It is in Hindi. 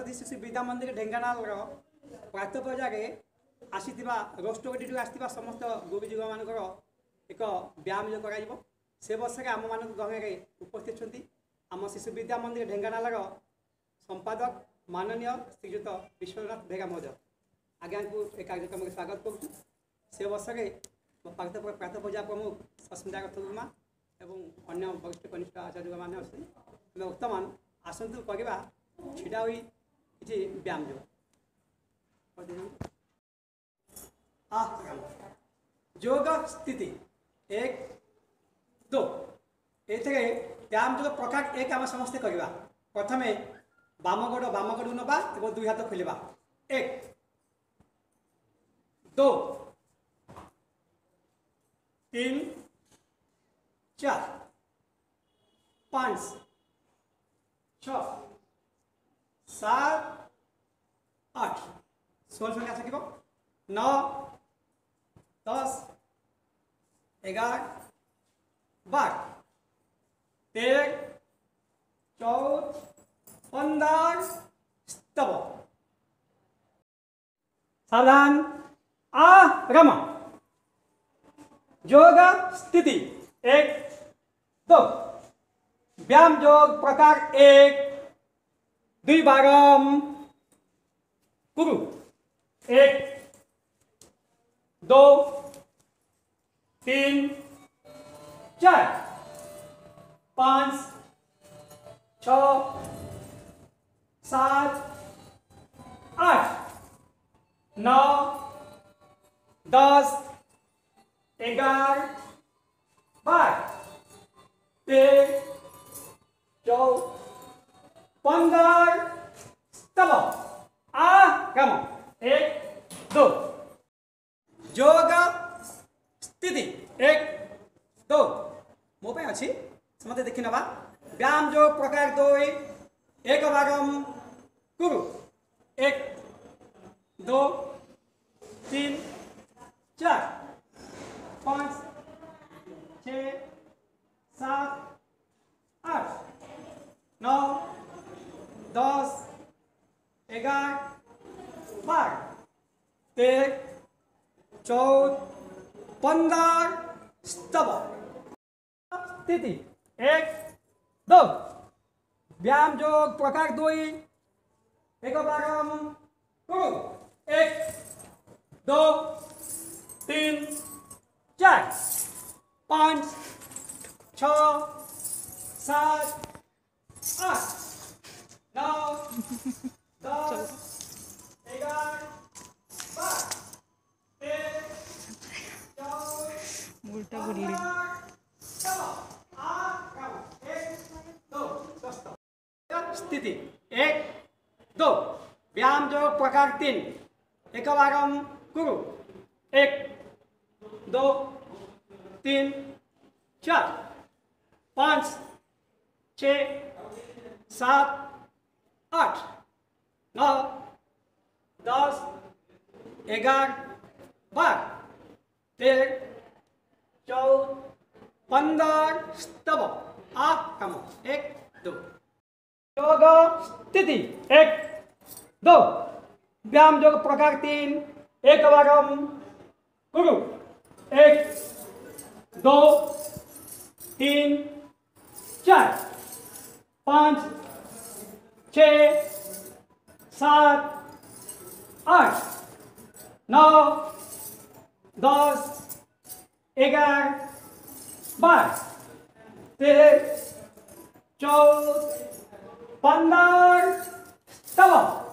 सरस्वती शिशु विद्या मंदिर ढेंकानाल प्रात पर्याय आसीथिबा रोस्टगटी आसथिबा समस्त गुरुजी मानकर एक व्यायाम जो कर से वर्ष आम मान गहन उपस्थित होती आम शिशु विद्या मंदिर ढेंकानाल संपादक माननीय श्रीजुत विश्वनाथ बेगा महोदय आज्ञा को एक कार्यक्रम स्वागत करुँ से वर्ष प्रात पर्याय प्रमुख सस्मिता रथगुमा एवं अन्य वरिष्ठ कनिष्ठ आचार्य मैंने अच्छे वर्तमान आसतु करवा छिड़ा हुई किसी व्यायाम जो योग स्थिति 1 2 ये व्यायाम जो प्रकार एक आम समस्ते करवा प्रथमे बाम गोड़ नवा और दुई हाथ खोलवा 1 2 3 4 5 6 7 8 16 संख्या सकिब 9 10 11 12 13 14 15 स्तव सावधान आरम योग स्थिति 1 2 व्यायाम योग प्रकार 1 द्विभागम कुरु 1 2 3 4 5 6 7 8 9 10 11 12 13 14 15 स्तव आगम 1 2 योग स्थिति 1 2 मो पे अच्छी समझते देखी नवा व्यायाम जो प्रकार 2 एक भागम कुरु 1 2 3 4 5 6 7 8 9 10 11 12 13 14 15 स्तव स्थिति 1 2 व्यायाम जो प्रकार 2 एक भागम कुरु 1 2 3 4 5 6 7 8 9 10 11 12 13 14 उल्टा बोली स्थिति 1 2 व्यायाम जो प्रकार 3 एक भागम कुरु 1 2 3 4 5 6 7 8 9 10 11 12 13 14 15 स्तव आगम 1 2 योग स्थिति 1 2 व्यायाम योग प्रकार 3 एक भागम कुरु 1 2 3 4 5 6 7 8 9 10 11 12 13 14 15 स्तव